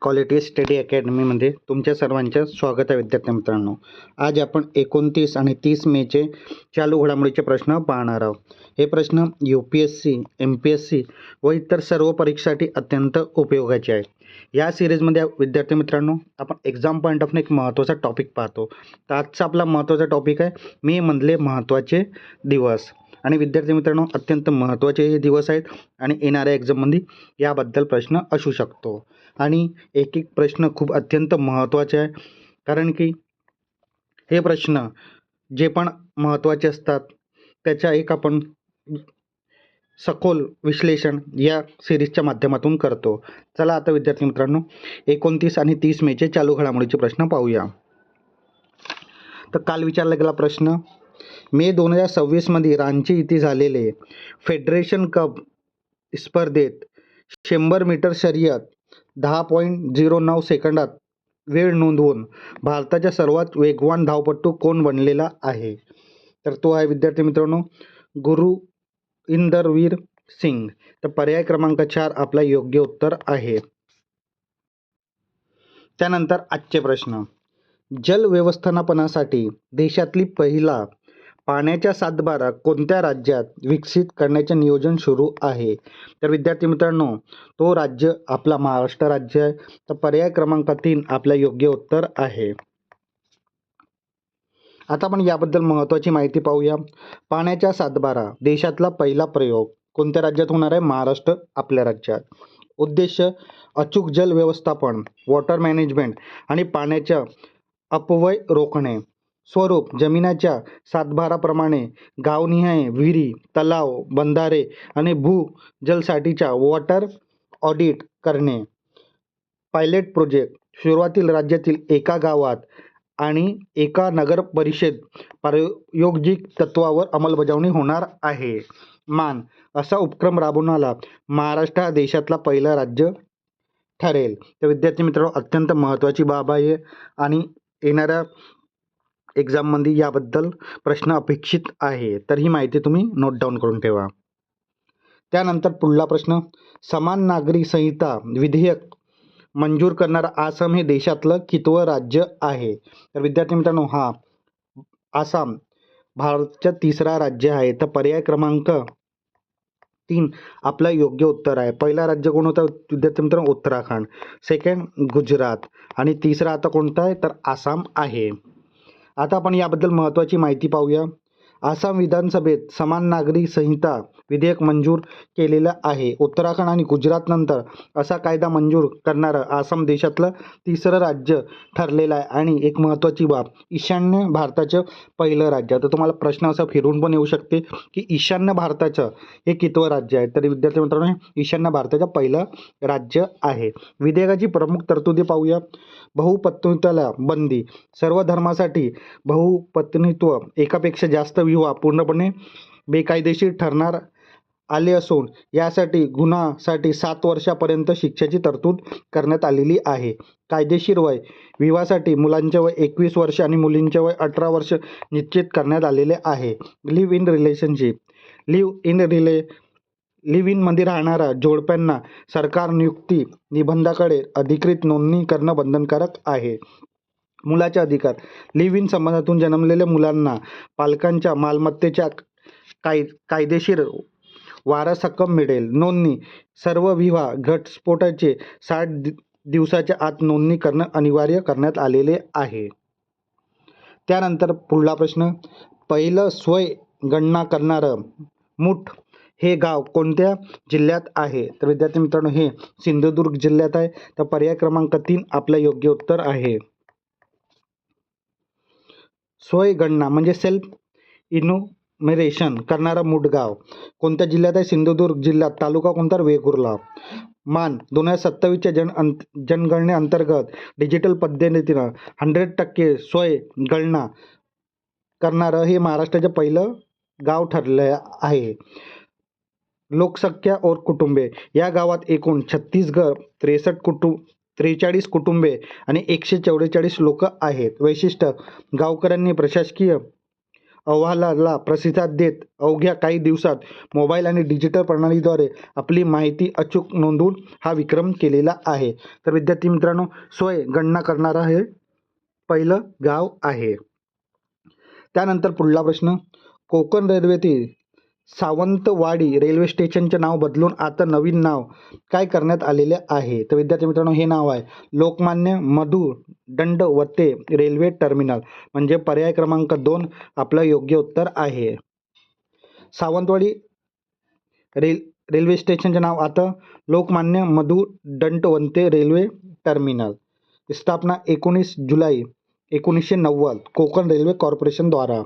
Quality study अकॅडमीमध्ये तुमच्या सर्वांचं स्वागत आहे विद्यार्थी मित्रांनो. आज आपण 29 आणि 30 मेचे चालू घडामोडीचे प्रश्न पाहणार आहोत. हे प्रश्न UPSC, MPSC व इतर सर्व परीक्षांसाठी अत्यंत उपयोगाचे आहेत. या सिरीजमध्ये विद्यार्थी मित्रांनो आपण एक्झाम पॉईंट ऑफ एक महत्त्वाचा टॉपिक पाहतो. तर आजचा आपला महत्त्वाचा टॉपिक आहे मे मधले महत्त्वाचे दिवस. आणि विद्यार्थी मित्रांनो अत्यंत महत्त्वाचे हे दिवस आहेत आणि येणाऱ्या एक्झाममध्ये याबद्दल प्रश्न असू शकतो. आणि एक एक प्रश्न खूप अत्यंत महत्त्वाचे आहे, कारण की हे प्रश्न जे पण महत्त्वाचे असतात त्याच्या एक आपण सखोल विश्लेषण या सिरीजच्या माध्यमातून करतो. चला आता विद्यार्थी मित्रांनो 29 आणि 30 मेचे चालू घडामोडीचे प्रश्न पाहूया. तर काल विचारला गेला प्रश्न, मे 2026 मध्ये रांची येथे झालेले फेडरेशन कप स्पर्धेत 100 मीटर शर्यत 10.09 सेकंदात वेळ नोंदवून भारताचा सर्वात वेगवान धावपटू कोण बनलेला आहे? तर तो आहे विद्यार्थी मित्रांनो गुरविंदरवीर सिंग. तर पर्याय क्रमांक 4 आपला योग्य उत्तर आहे. त्यानंतर आजचे प्रश्न, जल व्यवस्थापनासाठी देशातली पहिला पाण्याचा सातबारा कोणत्या राज्यात विकसित करण्याचे नियोजन सुरू आहे? तर विद्यार्थी मित्रांनो तो राज्य आपला महाराष्ट्र राज्य आहे. तर पर्याय क्रमांक 3 आपला योग्य उत्तर आहे. आता आपण याबद्दल महत्त्वाची माहिती पाहूया. पाण्याचा सातबारा देशातला पहिला प्रयोग कोणत्या राज्यात होणार आहे? महाराष्ट्र आपल्या राज्यात. उद्देश अचूक जल व्यवस्थापन, वॉटर मॅनेजमेंट आणि पाण्याचा अपव्यय रोखणे. स्वरूप जमिनीच्या सातबाराप्रमाणे गावनिहाय विहिरी, तलाव, बंधारे आणि भूजलसाठीचा वॉटर ऑडिट करणे. पायलट प्रोजेक्ट सुरुवातील राज्यातील एका गावात आणि एका नगर परिषद प्रायोगिक तत्वावर अंमलबजावणी होणार आहे. मान असा उपक्रम राबवणारा महाराष्ट्र हा देशातला पहिला राज्य ठरेल. तर विद्यार्थी मित्रांनो अत्यंत महत्त्वाची बाब आहे आणि येणाऱ्या एक्झाममध्ये याबद्दल प्रश्न अपेक्षित आहे. तर ही माहिती तुम्ही नोट डाऊन करून ठेवा. त्यानंतर पुढला प्रश्न, समान नागरी संहिता विधेयक मंजूर करणारा आसाम हे देशातलं कितवं राज्य आहे? तर विद्यार्थी मित्रांनो आसाम भारताचं तिसरा राज्य आहे. तर पर्याय क्रमांक 3 आपलं योग्य उत्तर आहे. पहिला राज्य कोण होतं विद्यार्थी मित्रांनो? उत्तराखंड. सेकंड गुजरात आणि तिसरा आता कोणता आहे? तर आसाम आहे. आता आपण याबद्दल महत्त्वाची माहिती पाहूया. आसाम विधानसभेत समान नागरी संहिता विधेयक मंजूर केलेलं आहे. उत्तराखंड आणि गुजरातनंतर असा कायदा मंजूर करणारं आसाम देशातलं तिसरं राज्य ठरलेलं आहे. आणि एक महत्त्वाची बाब, ईशान्य भारताचं पहिलं राज्य. तर तुम्हाला प्रश्न असा फिरून पण येऊ शकते की ईशान्य भारताचं हे कितवं राज्य आहे? तर विद्यार्थी मित्रांनो ईशान्य भारताचं पहिलं राज्य आहे. विधेयकाची प्रमुख तरतुदी पाहूया. बहुपत्नीत्वाला बंदी, सर्व धर्मासाठी बहुपत्नीत्व, एकापेक्षा जास्त विवाह पूर्णपणे बेकायदेशीर ठरणार आले असून यासाठी गुन्ह्यासाठी 7 वर्षापर्यंत शिक्षेची तरतूद करण्यात आलेली आहे. कायदेशीर वय विवाहासाठी मुलांचे वय 21 वर्ष आणि मुलींचे वय 18 वर्ष निश्चित करण्यात आलेले आहे. लिव्ह इन रिलेशनशिप, लिव्ह इनमध्ये राहणाऱ्या जोडप्यांना सरकार नियुक्ती निबंधाकडे अधिकृत नोंदणी करणं बंधनकारक आहे. मुलाचे अधिकार, लिव्ह इन संबंधातून जन्मलेल्या मुलांना पालकांच्या मालमत्तेच्या कायदेशीर वारस हक्क मिळेल. नोंदणी, सर्व विवाह घटस्फोटाचे 60 दिवसाच्या आत नोंदणी करणं अनिवार्य करण्यात आलेले आहे. त्यानंतर पुढला प्रश्न, पहिलं स्वय गणना करणारं मुठ हे गाव कोणत्या जिल्ह्यात आहे? तर विद्यार्थी मित्रांनो हे सिंधुदुर्ग जिल्ह्यात आहे. तर पर्याय क्रमांक 3 आपलं योग्य उत्तर आहे. स्वय गणना म्हणजे सेल्फ इन्युमरेशन करणारा मुठगाव कोणत्या जिल्ह्यात आहे? सिंधुदुर्ग जिल्ह्यात. तालुका कोणता? वेंगुर्ला. मान 2027च्या जनगणनेअंतर्गत डिजिटल पद्धतीनं 100% स्वय गणना करणारं हे महाराष्ट्राचं पहिलं गाव ठरलं आहे. लोकसंख्या और कुटुंबे, या गावात एकूण 36 घर, 43 कुटुंबे आणि 144 लोक आहेत. वैशिष्ट्य, गावकऱ्यांनी प्रशासकीय अहवालाला प्रतिसाद देत अवघ्या काही दिवसात मोबाईल आणि डिजिटल प्रणालीद्वारे आपली माहिती अचूक नोंदवून हा विक्रम केलेला आहे. तर विद्यार्थी मित्रांनो, सोय गणना करणारा हे पहिलं गाव आहे. त्यानंतर पुढला प्रश्न, कोकण रेल्वेतील सावंतवाडी रेल्वे स्टेशनचे नाव बदलून आता नवीन नाव काय करण्यात आलेले आहे? तर विद्यार्थी मित्रांनो, हे नाव आहे लोकमान्य मधु दंडवते रेल्वे टर्मिनल, म्हणजे पर्याय क्रमांक 2 आपलं योग्य उत्तर आहे. सावंतवाडी रेल्वे स्टेशनचे नाव आता लोकमान्य मधु दंडवते रेल्वे टर्मिनल. स्थापना 19 जुलै 1990 कोकण रेल्वे कॉर्पोरेशनद्वारा.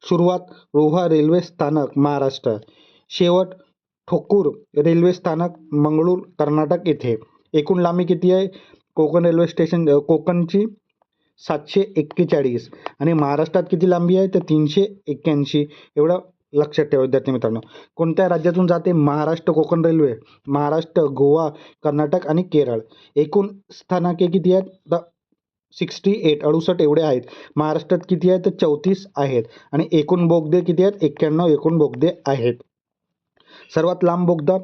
सुरुवात रोहा रेल्वे स्थानक महाराष्ट्र. शेवट ठोकूर रेल्वे स्थानक मंगळूर कर्नाटक येथे. एकूण लांबी किती आहे कोकण रेल्वे स्टेशन कोकणची? 741 आणि महाराष्ट्रात किती लांबी आहे तर 381. एवढं लक्षात ठेवा विद्यार्थी मित्रांनो. कोणत्या राज्यातून जाते महाराष्ट्र कोकण रेल्वे? महाराष्ट्र, गोवा, कर्नाटक आणि केरळ. एकूण स्थानके किती आहेत? 68 एवढे आहेत. महाराष्ट्रात किती आहेत तर 34 आहेत. आणि एकूण बोगदे किती आहेत? 91 एकूण बोगदे आहेत. सर्वात लांब बोगदा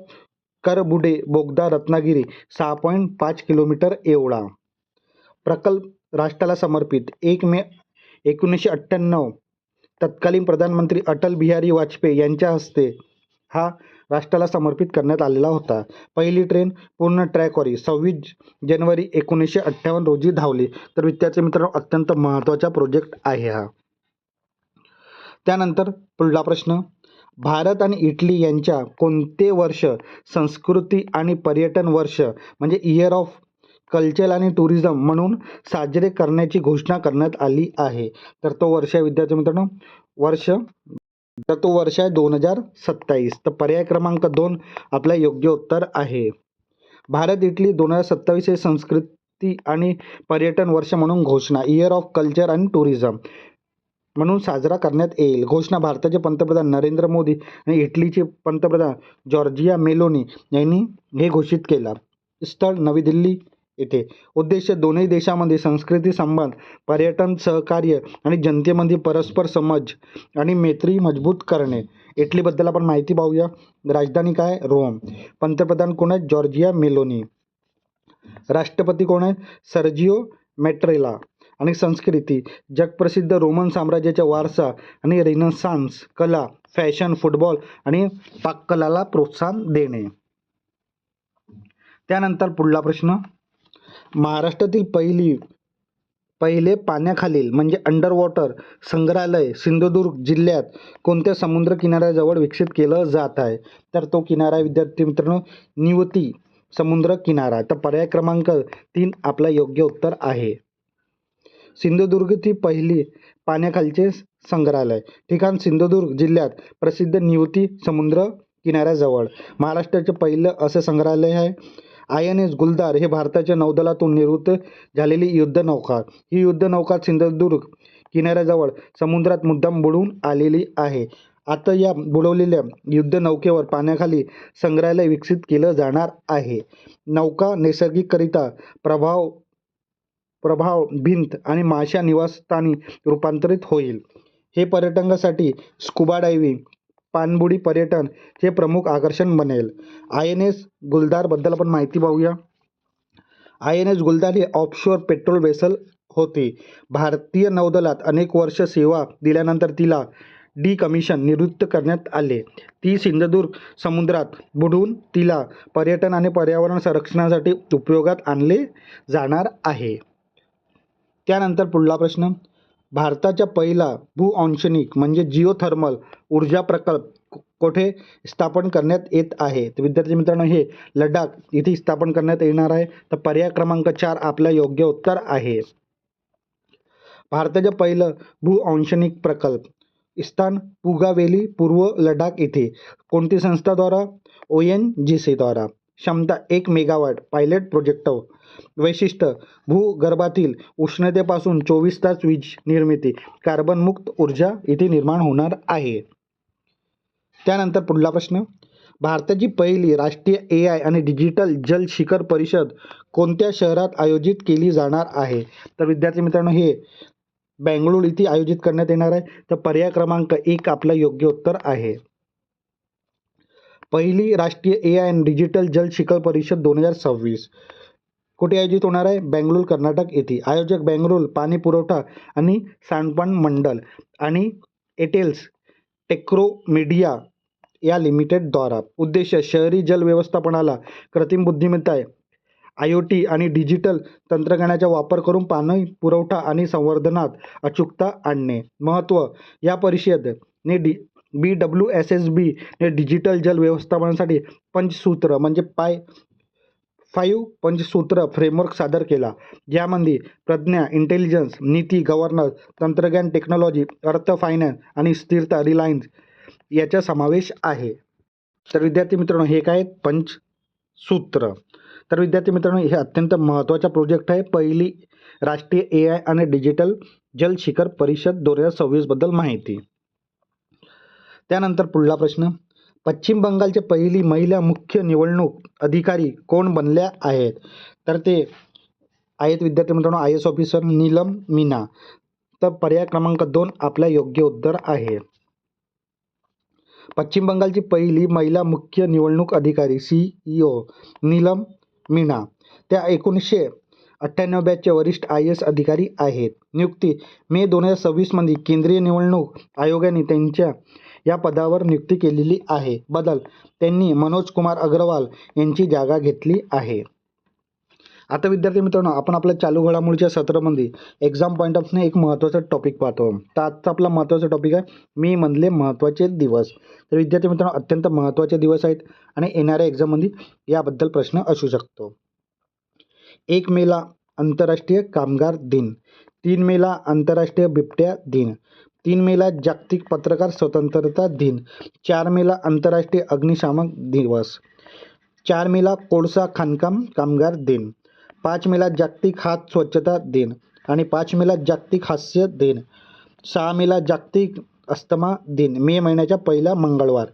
करबुडे बोगदा रत्नागिरी 6.5 किलोमीटर एवढा. प्रकल्प राष्ट्राला समर्पित 1 मे 1998 तत्कालीन प्रधानमंत्री अटल बिहारी वाजपेयी यांच्या हस्ते हा राष्ट्राला समर्पित करण्यात आलेला होता. पहिली ट्रेन पूर्ण ट्रॅकवर 26 जानेवारी 1958 रोजी धावली. तर विद्यार्थी मित्रांनो, अत्यंत महत्त्वाचा प्रोजेक्ट आहे हा. त्यानंतर पुढला प्रश्न, भारत आणि इटली यांच्या कोणते वर्ष संस्कृती आणि पर्यटन वर्ष म्हणजे इयर ऑफ कल्चर आणि टुरिझम म्हणून साजरे करण्याची घोषणा करण्यात आली आहे? तर तो वर्ष आहे विद्यार्थी मित्रांनो, वर्ष 2027. तर पर्याय क्रमांक 2 आपला योग्य उत्तर आहे. भारत इटली 2027 हे संस्कृती आणि पर्यटन वर्ष म्हणून घोषणा, इयर ऑफ कल्चर आणि टुरिझम म्हणून साजरा करण्यात येईल. घोषणा भारताचे पंतप्रधान नरेंद्र मोदी आणि इटलीचे पंतप्रधान जॉर्जिया मेलोनी यांनी हे घोषित केला. स्थळ नवी दिल्ली येथे. उद्देश दोन्ही देशांमध्ये संस्कृती संबंध, पर्यटन सहकार्य आणि जनतेमध्ये परस्पर समज आणि मैत्री मजबूत करणे. इटलीबद्दल आपण माहिती पाहूया. राजधानी काय? रोम. पंतप्रधान कोण आहेत? Giorgia Meloni. राष्ट्रपती कोण आहेत? सर्जिओ मॅट्रेला. आणि संस्कृती जगप्रसिद्ध रोमन साम्राज्याचा वारसा आणि रेनेसान्स कला, फॅशन, फुटबॉल आणि पाककलेला प्रोत्साहन देणे. त्यानंतर पुढला प्रश्न, महाराष्ट्रातील पहिले पाण्याखालील म्हणजे अंडर वॉटर संग्रहालय सिंधुदुर्ग जिल्ह्यात कोणत्या समुद्र किनाऱ्याजवळ विकसित केलं जात आहे? तर तो किनारा विद्यार्थी मित्रांनो निवती समुद्र किनारा. तर पर्याय क्रमांक 3 आपला योग्य उत्तर आहे. सिंधुदुर्गची पहिली पाण्याखालचे संग्रहालय. ठिकाण सिंधुदुर्ग जिल्ह्यात प्रसिद्ध निवती समुद्र किनाऱ्याजवळ. महाराष्ट्राचे पहिलं असं संग्रहालय आहे. INS गुलदार हे भारताच्या नौदलातून निवृत्त झालेली युद्धनौका. ही युद्धनौका सिंधुदुर्ग किनाऱ्याजवळ समुद्रात मुद्दाम बुडून आलेली आहे. आता या बुडवलेल्या युद्धनौकेवर पाण्याखाली संग्रहालय विकसित केलं जाणार आहे. नौका नैसर्गिकरित्या प्रभाव भिंत आणि माशा निवासस्थानी रूपांतरित होईल. हे पर्यटकांसाठी स्कुबा डायव्हिंग, पाणबुडी पर्यटन हे प्रमुख आकर्षण बनेल. INS गुलदार बद्दल आपण माहिती पाहूया. INS गुलदार ही ऑफशोर पेट्रोल वेसल होती. भारतीय नौदलात अनेक वर्ष सेवा दिल्यानंतर तिला डिकमिशन निवृत्त करण्यात आले. ती सिंधुदुर्ग समुद्रात बुडवून तिला पर्यटन आणि पर्यावरण संरक्षणासाठी उपयोगात आणले जाणार आहे. त्यानंतर पुढला प्रश्न, भारताचा पहिला भूअंशनिक म्हणजे जिओथर्मल ऊर्जा प्रकल्प कोठे स्थापन करण्यात येत आहे? तर विद्यार्थी मित्रांनो, हे लडाख इथे स्थापन करण्यात येणार आहे. तर पर्याय क्रमांक 4 आपलं योग्य उत्तर आहे. भारताचं पहिलं भूअंशनिक प्रकल्प स्थान पुगावेली पूर्व लडाख येथे. कोणती संस्थाद्वारा? ONGC द्वारा. क्षमता 1 मेगावॉट पायलट प्रोजेक्ट. वैशिष्ट्य भूगर्भातील उष्णतेपासून 24 तास वीज निर्मिती, कार्बनमुक्त ऊर्जा इथे निर्माण होणार आहे. त्यानंतर पुढला प्रश्न, भारताची पहिली राष्ट्रीय AI आणि डिजिटल जल शिखर परिषद कोणत्या शहरात आयोजित केली जाणार आहे? तर विद्यार्थी मित्रांनो, हे बेंगळूर येथे आयोजित करण्यात येणार आहे? तर पर्याय क्रमांक 1 आपलं योग्य उत्तर आहे. पहिली राष्ट्रीय AI आणि डिजिटल जल शिखर परिषद 2026 कुठे आयोजित होणार आहे? बेंगळूर कर्नाटक येथे. आयोजक बेंगळूर पाणी पुरवठा आणि सांडपाणी मंडळ आणि एटेल्स टेक्नोमीडिया या लिमिटेडद्वारा. उद्देश शहरी जल व्यवस्थापनाला कृत्रिम बुद्धिमत्ता, IoT आणि डिजिटल तंत्रज्ञानाचा वापर करून पाणी पुरवठा आणि संवर्धनात अचूकता आणणे. महत्त्व या परिषदेने BWSSB ने डिजिटल जल व्यवस्थापनासाठी पंचसूत्र म्हणजे 5 पंचसूत्र फ्रेमवर्क सादर केला, ज्यामध्ये प्रज्ञा, इंटेलिजन्स, नीती, गव्हर्नन्स, तंत्रज्ञान, टेक्नॉलॉजी, अर्थ, फायनान्स आणि स्थिरता, रिलायन्स याचा समावेश आहे. तर विद्यार्थी मित्रांनो, हे काय आहेत? पंचसूत्र. तर विद्यार्थी मित्रांनो, हे अत्यंत महत्त्वाचा प्रोजेक्ट आहे. पहिली राष्ट्रीय AI आणि डिजिटल जल शिखर परिषद 2026 बद्दल माहिती. त्यानंतर पुढला प्रश्न, पश्चिम बंगालचे पहिली महिला मुख्य निवडणूक अधिकारी कोण बनल्या आहेत? तर ते आहेत विद्यार्थी मित्रांनो IAS ऑफिसर नीलम मीना. तर पर्याय क्रमांक 2 आपला योग्य उत्तर आहे. पश्चिम बंगालची पहिली महिला मुख्य निवडणूक अधिकारी CEO नीलम मीना. त्या 1998 बॅचचे वरिष्ठ IAS अधिकारी आहेत. नियुक्ती मे 2026 मध्ये केंद्रीय निवडणूक आयोगाने त्यांच्या या पदावर नियुक्ती केलेली आहे. बदल त्यांनी मनोज कुमार अग्रवाल यांची जागा घेतली आहे. आता विद्यार्थी मित्रांनो, आपण आपल्या चालू घडामोडीच्या सत्रामध्ये एक्झाम पॉईंट ऑफने एक महत्त्वाचा टॉपिक पाहतो. तर आजचा आपला महत्त्वाचा टॉपिक आहे मे मधले महत्त्वाचे दिवस. तर विद्यार्थी मित्रांनो, अत्यंत महत्त्वाचे दिवस आहेत आणि येणाऱ्या एक्झाममध्ये याबद्दल प्रश्न असू शकतो. 1 मेला आंतरराष्ट्रीय कामगार दिन, 3 मेला आंतरराष्ट्रीय बिबट्या दिन, 3 मेला जागतिक पत्रकार स्वतंत्रता दिन, 4 मेला आंतरराष्ट्रीय अग्निशामक दिवस, 4 मेला कोळसा खाणकाम कामगार दिन, 5 मेला जागतिक हात स्वच्छता दिन आणि 5 मेला जागतिक हास्य दिन, 6 मेला जागतिक अस्थमा दिन मे महिन्याच्या पहिला मंगळवार,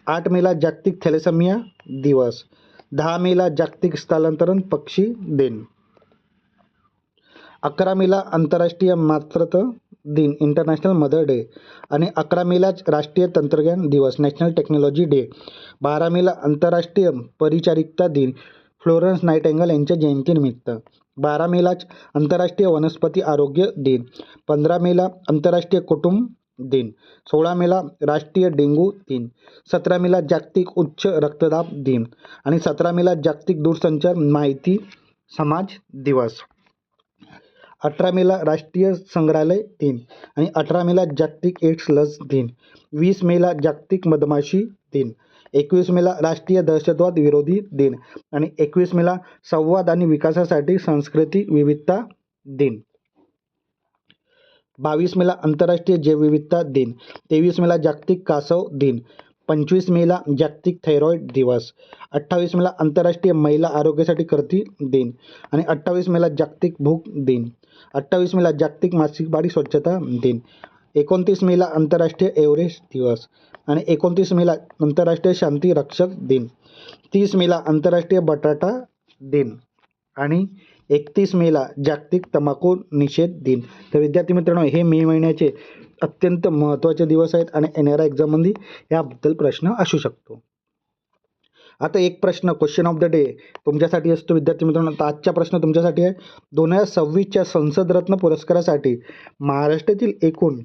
8 मेला जागतिक थॅलेसेमिया दिवस, 10 मेला जागतिक स्थलांतरण पक्षी दिन, 11 मेला आंतरराष्ट्रीय मातृत्व दिन इंटरनॅशनल मदर डे आणि 11 मेला राष्ट्रीय तंत्रज्ञान दिवस नॅशनल टेक्नॉलॉजी डे, 12 मेला आंतरराष्ट्रीय परिचारिका दिन फ्लोरेन्स नाइटिंगेल यांच्या जयंतीनिमित्त, 12 मेलाच आंतरराष्ट्रीय वनस्पती आरोग्य दिन, 15 मेला आंतरराष्ट्रीय कुटुंब दिन, 16 मेला राष्ट्रीय डेंग्यू दिन, 17 मेला जागतिक उच्च रक्तदाब दिन आणि 17 मेला जागतिक दूरसंचार माहिती समाज दिवस, 18 मेला राष्ट्रीय संग्रहालय दिन आणि 18 मेला जागतिक एड्स लस दिन, 20 मेला जागतिक मधमाशी दिन, 21 मेला राष्ट्रीय दहशतवाद विरोधी दिन आणि 21 मेला संवाद आणि विकासासाठी सांस्कृतिक विविधता दिन, 22 मेला आंतरराष्ट्रीय जैवविविधता दिन, 23 मेला जागतिक कासव दिन, 25 मेला जागतिक थायरॉईड दिवस, 28 मेला आंतरराष्ट्रीय महिला आरोग्यासाठी कृती दिन आणि 28 मेला जागतिक भूक दिन, 28 मेला जागतिक मासिक पाळी स्वच्छता दिन, 29 मेला आंतरराष्ट्रीय एव्हरेस्ट दिवस आणि 29 मेला आंतरराष्ट्रीय शांती रक्षक दिन, 30 मेला आंतरराष्ट्रीय बटाटा दिन आणि 31 मेला जागतिक तंबाखू निषेध दिन. तर विद्यार्थी मित्रांनो, हे मे महिन्याचे अत्यंत महत्त्वाचे दिवस आहेत आणि येणाऱ्या एक्झाममध्ये याबद्दल प्रश्न असू शकतो. आता एक प्रश्न क्वेश्चन ऑफ द डे तुमच्यासाठी असतो विद्यार्थी मित्रांनो. तर आजचा प्रश्न तुमच्यासाठी आहे, 2026च्या संसदरत्न पुरस्कारासाठी महाराष्ट्रातील एकूण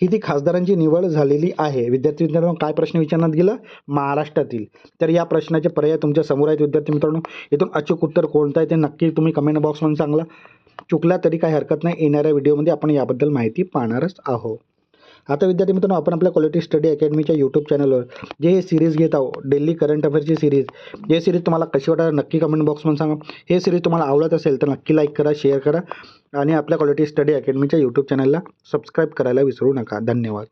किती खासदारांची निवड झालेली आहे? विद्यार्थी मित्रांनो, काय प्रश्न विचारण्यात गेला? महाराष्ट्रातील. तर या प्रश्नाचे पर्याय तुमच्या समोर आहेत विद्यार्थी मित्रांनो. इथून अचूक उत्तर कोणतं आहे ते नक्की तुम्ही कमेंट बॉक्समध्ये सांगा. चुकला तरी काही हरकत नाही, येणाऱ्या व्हिडिओमध्ये आपण याबद्दल माहिती पाहणारच आहोत. आता विद्यार्थी मित्रांनो, आपण आपल्या क्वालिटी स्टडी अकॅडमीच्या यूट्यूब चॅनलवर जे हे सिरीज घेत आहोत, डेली करंट अफेअरची सिरीज, हे सिरीज तुम्हाला कशी वाटणार नक्की कमेंट बॉक्समध्ये सांगा. हे सिरीज तुम्हाला आवडत असेल तर नक्की लाईक करा, शेअर करा आणि आपल्या क्वालिटी स्टडी अकॅडमीच्या यूट्यूब चॅनलला सबस्क्राईब करायला विसरू नका. धन्यवाद.